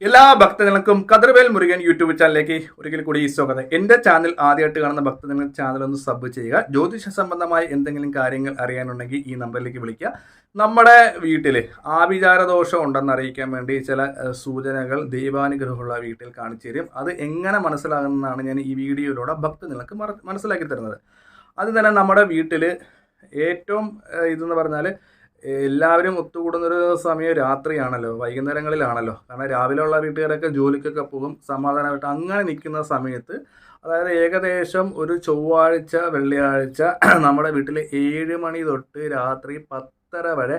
എല്ലാ ഭക്തജനങ്ങൾക്കും കതിർവേൽ മുരുകൻ യൂട്യൂബ് ചാനലിലേക്ക് ഒരിക്കൽ കൂടി സ്വാഗതം. എൻ്റെ ചാനൽ ആദ്യമായിട്ട് കാണുന്ന ഭക്തജനങ്ങൾ ചാനൽ ഒന്ന് സബ് ചെയ്യുക. ജ്യോതിഷ സംബന്ധമായ എന്തെങ്കിലും കാര്യങ്ങൾ അറിയാനുണ്ടെങ്കിൽ ഈ നമ്പറിലേക്ക് വിളിക്കുക. നമ്മുടെ വീട്ടിൽ ആഭിചാര ദോഷം ഉണ്ടെന്ന് അറിയിക്കാൻ വേണ്ടി ചില സൂചനകൾ ദൈവാനുഗ്രഹമുള്ള വീട്ടിൽ കാണിച്ചു തരും. അത് എങ്ങനെ മനസ്സിലാകുന്നതാണ് ഞാൻ ഈ വീഡിയോയിലൂടെ ഭക്തജനങ്ങൾക്ക് മനസ്സിലാക്കി തരുന്നത്. അത് തന്നെ നമ്മുടെ വീട്ടിൽ ഏറ്റവും ഇതെന്ന് പറഞ്ഞാൽ എല്ലാവരും ഒത്തുകൂടുന്നൊരു സമയം രാത്രിയാണല്ലോ, വൈകുന്നേരങ്ങളിലാണല്ലോ. കാരണം രാവിലെ ഉള്ള വീട്ടുകാരൊക്കെ ജോലിക്കൊക്കെ പോകും, സമാധാനമായിട്ട് അങ്ങനെ നിൽക്കുന്ന സമയത്ത്, അതായത് ഏകദേശം ഒരു ചൊവ്വാഴ്ച വെള്ളിയാഴ്ച നമ്മുടെ വീട്ടിൽ 7 മണി തൊട്ട് രാത്രി 10:30 വരെ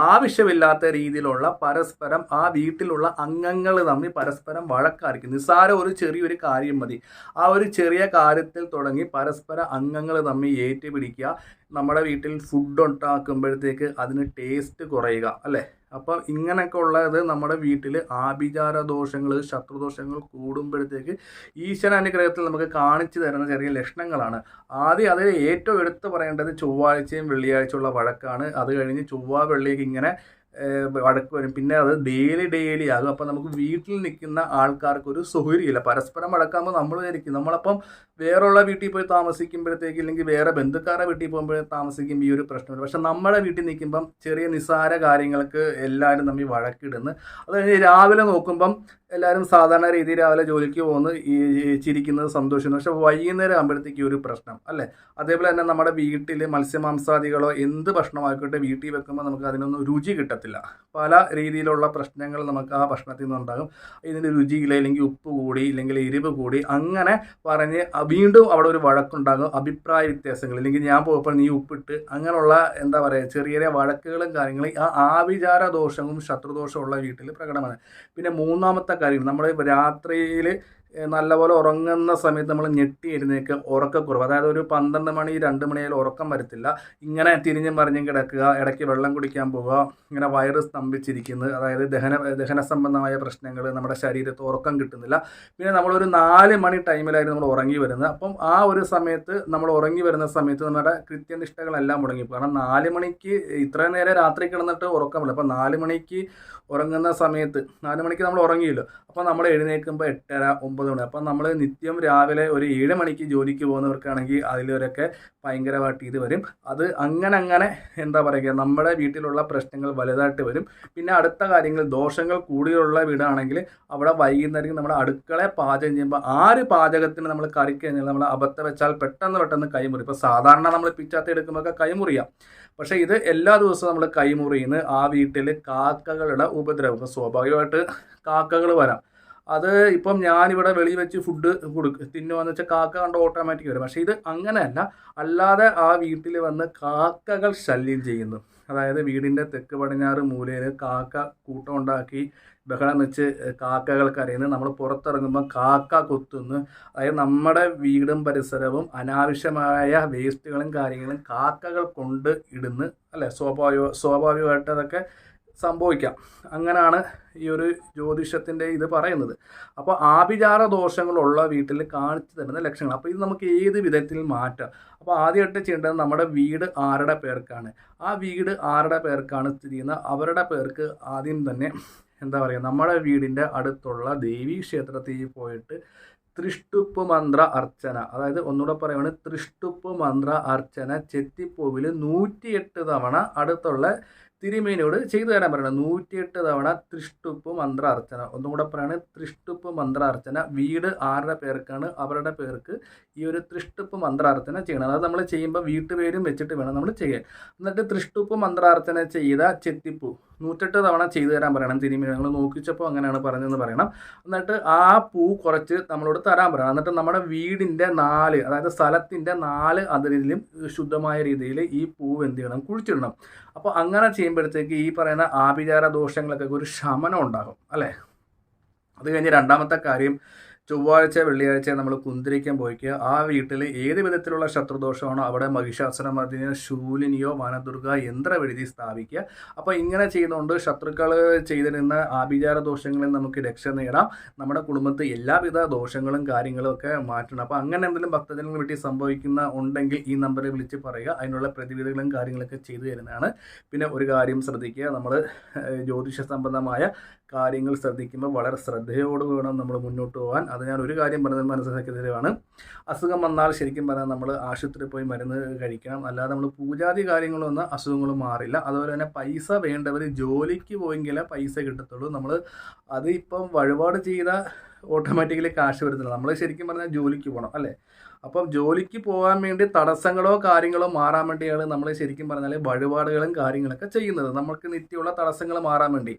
ആവശ്യമില്ലാത്ത രീതിയിലുള്ള പരസ്പരം ആ വീട്ടിലുള്ള അംഗങ്ങൾ തമ്മിൽ പരസ്പരം വഴക്കായിരിക്കും. നിസ്സാര ഒരു ചെറിയൊരു കാര്യം മതി, ആ ഒരു ചെറിയ കാര്യത്തിൽ തുടങ്ങി പരസ്പര അംഗങ്ങൾ തമ്മിൽ ഏറ്റുപിടിക്കുക. നമ്മുടെ വീട്ടിൽ ഫുഡ് ഉണ്ടാക്കുമ്പോഴത്തേക്ക് അതിന് ടേസ്റ്റ് കുറയുക, അല്ലേ? അപ്പം ഇങ്ങനെയൊക്കെ ഉള്ളത് നമ്മുടെ വീട്ടിൽ ആഭിചാര ദോഷങ്ങൾ, ശത്രുദോഷങ്ങൾ കൂടുമ്പോഴത്തേക്ക് ഈശ്വര അനുഗ്രഹത്തിൽ നമുക്ക് കാണിച്ചു തരുന്ന ചെറിയ ലക്ഷണങ്ങളാണ്. ആദ്യം അതിൽ ഏറ്റവും എടുത്തു പറയേണ്ടത് ചൊവ്വാഴ്ചയും വെള്ളിയാഴ്ചയുള്ള വഴക്കാണ്. അത് കഴിഞ്ഞ് ചൊവ്വ വെള്ളിയൊക്കെ ഇങ്ങനെ വഴക്ക് വരും. പിന്നെ അത് ഡെയിലി ആകും. അപ്പം നമുക്ക് വീട്ടിൽ നിൽക്കുന്ന ആൾക്കാർക്ക് ഒരു സൗകര്യമില്ല. പരസ്പരം വഴക്കാകുമ്പോൾ നമ്മൾ വിചാരിക്കും നമ്മളപ്പം വേറെയുള്ള വീട്ടിൽ പോയി താമസിക്കുമ്പോഴത്തേക്ക്, ഇല്ലെങ്കിൽ വേറെ ബന്ധുക്കാരുടെ വീട്ടിൽ പോകുമ്പോൾ താമസിക്കുമ്പോൾ ഈ ഒരു പ്രശ്നമില്ല. പക്ഷെ നമ്മുടെ വീട്ടിൽ നിൽക്കുമ്പം ചെറിയ നിസ്സാര കാര്യങ്ങൾക്ക് എല്ലാവരും തമ്മിൽ വഴക്കിടുന്നു. അത് കഴിഞ്ഞ് രാവിലെ നോക്കുമ്പം എല്ലാവരും സാധാരണ രീതിയിൽ രാവിലെ ജോലിക്ക് പോകുന്നു, ഈ ചിരിക്കുന്നത്, സന്തോഷിക്കുന്നു. പക്ഷെ വൈകുന്നേരം ആകുമ്പോഴത്തേക്ക് ഒരു പ്രശ്നം, അല്ലേ? അതേപോലെ തന്നെ നമ്മുടെ വീട്ടിൽ മത്സ്യമാംസാദികളോ എന്ത് ഭക്ഷണമായിക്കോട്ടെ വീട്ടിൽ വെക്കുമ്പോൾ നമുക്ക് അതിനൊന്നും രുചി കിട്ടത്തില്ല. പല രീതിയിലുള്ള പ്രശ്നങ്ങൾ നമുക്ക് ആ ഭക്ഷണത്തിൽ നിന്നുണ്ടാകും. ഇതിൻ്റെ രുചിയില്ല, ഇല്ലെങ്കിൽ ഉപ്പ് കൂടി, ഇല്ലെങ്കിൽ എരിവ് കൂടി, അങ്ങനെ പറഞ്ഞ് വീണ്ടും അവിടെ ഒരു വഴക്കുണ്ടാകും. അഭിപ്രായ വ്യത്യാസങ്ങൾ, ഇല്ലെങ്കിൽ ഞാൻ പോയപ്പോൾ നീ ഉപ്പിട്ട്, അങ്ങനെയുള്ള എന്താ പറയുക ചെറിയ ചെറിയ വഴക്കുകളും കാര്യങ്ങളും ആ ആഭിചാര ദോഷവും ശത്രുദോഷവും ഉള്ള വീട്ടിൽ പ്രകടമാണ്. പിന്നെ മൂന്നാമത്തെ കാര്യം, നമ്മൾ രാത്രിയിൽ നല്ലപോലെ ഉറങ്ങുന്ന സമയത്ത് നമ്മൾ ഞെട്ടി എഴുന്നേൽക്കുക, ഉറക്കക്കുറവ്. അതായത് ഒരു 12 മണി 2 മണിയായാലും ഉറക്കം വരത്തില്ല. ഇങ്ങനെ തിരിഞ്ഞും മറിഞ്ഞും കിടക്കുക, ഇടയ്ക്ക് വെള്ളം കുടിക്കാൻ പോവുക, ഇങ്ങനെ വയറ് സ്തംഭിച്ചിരിക്കുന്നത്, അതായത് ദഹന സംബന്ധമായ പ്രശ്നങ്ങൾ, നമ്മുടെ ശരീരത്ത് ഉറക്കം കിട്ടുന്നില്ല. പിന്നെ നമ്മളൊരു 4 മണി ടൈമിലായിരുന്നു നമ്മൾ ഉറങ്ങി വരുന്നത്. അപ്പം ആ ഒരു സമയത്ത് നമ്മൾ ഉറങ്ങി വരുന്ന സമയത്ത് നമ്മുടെ കൃത്യനിഷ്ഠകളെല്ലാം മുടങ്ങി. കാരണം 4 മണിക്ക് ഇത്രയും നേരം രാത്രി കിടന്നിട്ട് ഉറക്കമില്ല. അപ്പം 4 മണിക്ക് ഉറങ്ങുന്ന സമയത്ത് 4 മണിക്ക് നമ്മൾ ഉറങ്ങിയല്ലോ. അപ്പോൾ നമ്മൾ എഴുന്നേൽക്കുമ്പോൾ 8:30 9 മണി. അപ്പം നമ്മൾ നിത്യം രാവിലെ ഒരു 7 മണിക്ക് ജോലിക്ക് പോകുന്നവർക്കാണെങ്കിൽ അതിലൊരൊക്കെ ഭയങ്കരമായിട്ട് ഇത് വരും. അത് അങ്ങനെ എന്താ പറയുക, നമ്മുടെ വീട്ടിലുള്ള പ്രശ്നങ്ങൾ വലുതായിട്ട് വരും. പിന്നെ അടുത്ത കാര്യങ്ങൾ, ദോഷങ്ങൾ കൂടിയുള്ള വീടാണെങ്കിൽ അവിടെ വൈകുന്നേരം നമ്മുടെ അടുക്കളയെ പാചകം ചെയ്യുമ്പോൾ പാചകത്തിന് നമ്മൾ കറി കഴിഞ്ഞാൽ നമ്മൾ അബദ്ധം വെച്ചാൽ പെട്ടെന്ന് കൈമുറി. ഇപ്പോൾ സാധാരണ നമ്മൾ പിച്ചാത്തി എടുക്കുമ്പോഴൊക്കെ കൈമുറിയാം. പക്ഷേ ഇത് എല്ലാ ദിവസവും നമ്മൾ കൈമുറിയുന്ന ആ വീട്ടിൽ കാക്കകളുടെ ഉപദ്രവം. ഇപ്പോൾ സ്വാഭാവികമായിട്ട് കാക്കകൾ വരാം. അത് ഇപ്പം ഞാനിവിടെ വെളിയിൽ വെച്ച് ഫുഡ് തിന്നുവാന്ന് വെച്ചാൽ കാക്ക കണ്ട് ഓട്ടോമാറ്റിക് വരും. പക്ഷേ ഇത് അങ്ങനെയല്ല, അല്ലാതെ ആ വീട്ടിൽ വന്ന് കാക്കകൾ ശല്യം ചെയ്യുന്നു. അതായത് വീടിൻ്റെ തെക്ക് പടിഞ്ഞാറ് മൂലയിൽ കാക്ക കൂട്ടം ഉണ്ടാക്കി ബഹളം വെച്ച് കാക്കകൾ കരയുന്നു. നമ്മൾ പുറത്തിറങ്ങുമ്പോൾ കാക്ക കൊത്തുന്നു. അതായത് നമ്മുടെ വീടും പരിസരവും അനാവശ്യമായ വേസ്റ്റുകളും കാര്യങ്ങളും കാക്കകൾ കൊണ്ട് ഇടുന്നു, അല്ലേ? സ്വാഭാവികമായിട്ട് അതൊക്കെ സംഭവിക്കാം. അങ്ങനെയാണ് ഈ ഒരു ജ്യോതിഷത്തിൻ്റെ ഇത് പറയുന്നത്. അപ്പോൾ ആഭിചാര ദോഷങ്ങളുള്ള വീട്ടിൽ കാണിച്ചു തരുന്ന ലക്ഷണങ്ങൾ. അപ്പോൾ ഇത് നമുക്ക് ഏത് വിധത്തിൽ മാറ്റാം? അപ്പോൾ ആദ്യമായിട്ട് ചെയ്യേണ്ടത്, നമ്മുടെ വീട് ആരുടെ പേർക്കാണ്, ആ വീട് ആരുടെ പേർക്കാണ് സ്ഥിതി ചെയ്യുന്നത്, അവരുടെ പേർക്ക് ആദ്യം തന്നെ എന്താ പറയുക, നമ്മുടെ വീടിൻ്റെ അടുത്തുള്ള ദേവീ ക്ഷേത്രത്തിൽ പോയിട്ട് ത്രിഷ്ടുപ്പ് മന്ത്ര അർച്ചന, അതായത് ഒന്നുകൂടെ പറയുകയാണ്, ത്രിഷ്ടുപ്പ് മന്ത്ര അർച്ചന ചെത്തിപ്പൂവിൽ 108 തവണ അടുത്തുള്ള തിരുമേനിയോട് ചെയ്തു തരാൻ പറയണം. 108 തവണ ത്രിഷ്ടുപ്പ് മന്ത്ര അർച്ചന. ഒന്നും കൂടെ പറയാണ്, ത്രിഷ്ടുപ്പ് മന്ത്ര അർച്ചന. വീട് ആരുടെ പേർക്കാണ് അവരുടെ പേർക്ക് ഈ ഒരു ത്രിഷ്ടുപ്പ് മന്ത്ര അർച്ചന ചെയ്യണം. അത് നമ്മൾ ചെയ്യുമ്പോൾ വീട്ടുപേരും വെച്ചിട്ട് വേണം നമ്മൾ ചെയ്യാൻ. എന്നിട്ട് ത്രിഷ്ടുപ്പ് മന്ത്ര അർച്ചന ചെയ്ത ചെത്തിപ്പൂ 108 തവണ ചെയ്തു തരാൻ പറയണം തിരുമേനി. നമ്മൾ നോക്കിച്ചപ്പോൾ അങ്ങനെയാണ് പറഞ്ഞതെന്ന് പറയണം. എന്നിട്ട് ആ പൂ കുറച്ച് നമ്മളോട് തരാൻ പറയണം. എന്നിട്ട് നമ്മുടെ വീടിൻ്റെ 4, അതായത് സ്ഥലത്തിൻ്റെ 4 അതിരിലും ശുദ്ധമായ രീതിയിൽ ഈ പൂവ് എന്ത് ചെയ്യണം, കുഴിച്ചിടണം. അപ്പോൾ അങ്ങനെ ചെയ്യുമ്പോഴത്തേക്ക് ഈ പറയുന്ന ആഭിചാര ദോഷങ്ങളൊക്കെ ഒരു ശമനം ഉണ്ടാകും, അല്ലേ? അത് കഴിഞ്ഞ് രണ്ടാമത്തെ കാര്യം, ചൊവ്വാഴ്ച വെള്ളിയാഴ്ച നമ്മൾ കുന്തിരിക്കാൻ പോയിക്കുക. ആ വീട്ടിൽ ഏത് വിധത്തിലുള്ള ശത്രുദോഷമാണോ അവിടെ മഹിഷാസുരമർദ്ദിനിയോ ശൂലിനിയോ വനദുർഗ യന്ത്രവെഴുതി സ്ഥാപിക്കുക. അപ്പോൾ ഇങ്ങനെ ചെയ്യുന്നതുകൊണ്ട് ശത്രുക്കൾ ചെയ്തിരുന്ന ആഭിചാര ദോഷങ്ങളിൽ നമുക്ക് രക്ഷ നേടാം. നമ്മുടെ കുടുംബത്തിൽ എല്ലാവിധ ദോഷങ്ങളും കാര്യങ്ങളും ഒക്കെ മാറ്റണം. അപ്പോൾ അങ്ങനെ എന്തെങ്കിലും ഭക്തജനങ്ങൾ വീട്ടിൽ സംഭവിക്കുന്ന ഉണ്ടെങ്കിൽ ഈ നമ്പറിൽ വിളിച്ച് പറയുക. അതിനുള്ള പ്രതിവിധികളും കാര്യങ്ങളൊക്കെ ചെയ്തു തരുന്നതാണ്. പിന്നെ ഒരു കാര്യം ശ്രദ്ധിക്കുക, നമ്മൾ ജ്യോതിഷ സംബന്ധമായ കാര്യങ്ങൾ ശ്രദ്ധിക്കുമ്പോൾ വളരെ ശ്രദ്ധയോട് വേണം നമ്മൾ മുന്നോട്ട് പോകാൻ. അത് ഞാൻ ഒരു കാര്യം പറഞ്ഞത് മനസ്സിലാക്കി തരുവാണ്. അസുഖം വന്നാൽ ശരിക്കും പറഞ്ഞാൽ നമ്മൾ ആശുപത്രിയിൽ പോയി മരുന്ന് കഴിക്കണം. അല്ലാതെ നമ്മൾ പൂജാതി കാര്യങ്ങളൊന്നും അസുഖങ്ങൾ മാറില്ല. അതുപോലെ തന്നെ പൈസ വേണ്ടവർ ജോലിക്ക് പോയെങ്കിലേ പൈസ കിട്ടത്തുള്ളൂ. നമ്മൾ അത് ഇപ്പം വഴിപാട് ചെയ്ത ഓട്ടോമാറ്റിക്കലി കാശ് വരുന്നില്ല. നമ്മൾ ശരിക്കും പറഞ്ഞാൽ ജോലിക്ക് പോകണം അല്ലേ. അപ്പം ജോലിക്ക് പോകാൻ വേണ്ടി തടസ്സങ്ങളോ കാര്യങ്ങളോ മാറാൻ വേണ്ടിയാണ് നമ്മൾ ശരിക്കും പറഞ്ഞാൽ വഴിപാടുകളും കാര്യങ്ങളൊക്കെ ചെയ്യുന്നത്, നമുക്ക് നിത്യമുള്ള തടസ്സങ്ങൾ മാറാൻ വേണ്ടി.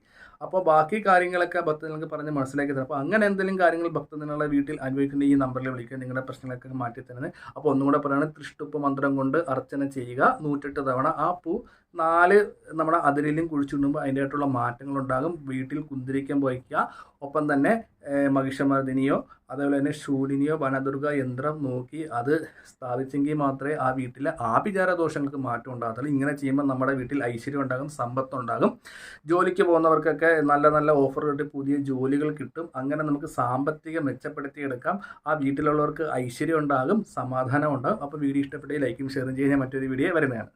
അപ്പോൾ ബാക്കി കാര്യങ്ങളൊക്കെ ഭക്തജനങ്ങൾക്ക് പറഞ്ഞ് മനസ്സിലാക്കി തരാം. അപ്പോൾ അങ്ങനെ എന്തെങ്കിലും കാര്യങ്ങൾ ഭക്തജനങ്ങളുടെ വീട്ടിൽ അനുഭവിക്കേണ്ട ഈ നമ്പറിൽ വിളിക്കുക, നിങ്ങളുടെ പ്രശ്നങ്ങളൊക്കെ മാറ്റി തരുന്നത്. അപ്പോൾ ഒന്നും കൂടെ പറയുന്നത്, തൃഷ്ടുപ്പ് മന്ത്രം കൊണ്ട് അർച്ചന ചെയ്യുക 108 തവണ. ആ പൂ 4 നമ്മുടെ അതിരിലും കുഴിച്ചിടുമ്പോൾ അതിൻ്റെതായിട്ടുള്ള മാറ്റങ്ങളുണ്ടാകും. വീട്ടിൽ കുന്തിരിക്കാൻ പോയിക്കുക. ഒപ്പം തന്നെ മഹിഷമർദിനിയോ അതേപോലെ തന്നെ ശൂലിനിയോ വനദുർഗ യന്ത്രം നോക്കി അത് സ്ഥാപിച്ചെങ്കിൽ മാത്രമേ ആ വീട്ടിലെ ആഭിചാര ദോഷങ്ങൾക്ക് മാറ്റം ഉണ്ടാകത്തുള്ളൂ. ഇങ്ങനെ ചെയ്യുമ്പോൾ നമ്മുടെ വീട്ടിൽ ഐശ്വര്യം ഉണ്ടാകും, സമ്പത്തുണ്ടാകും. ജോലിക്ക് പോകുന്നവർക്കൊക്കെ നല്ല നല്ല ഓഫർ കിട്ടി പുതിയ ജോലികൾ കിട്ടും. അങ്ങനെ നമുക്ക് സാമ്പത്തികം മെച്ചപ്പെടുത്തിയെടുക്കാം. ആ വീട്ടിലുള്ളവർക്ക് ഐശ്വര്യം ഉണ്ടാകും, സമാധാനം ഉണ്ടാകും. അപ്പോൾ വീഡിയോ ഇഷ്ടപ്പെട്ടെങ്കിൽ ലൈക്കും ഷെയറും ചെയ്യാൻ മറ്റൊരു വീഡിയോ വരുന്നതാണ്.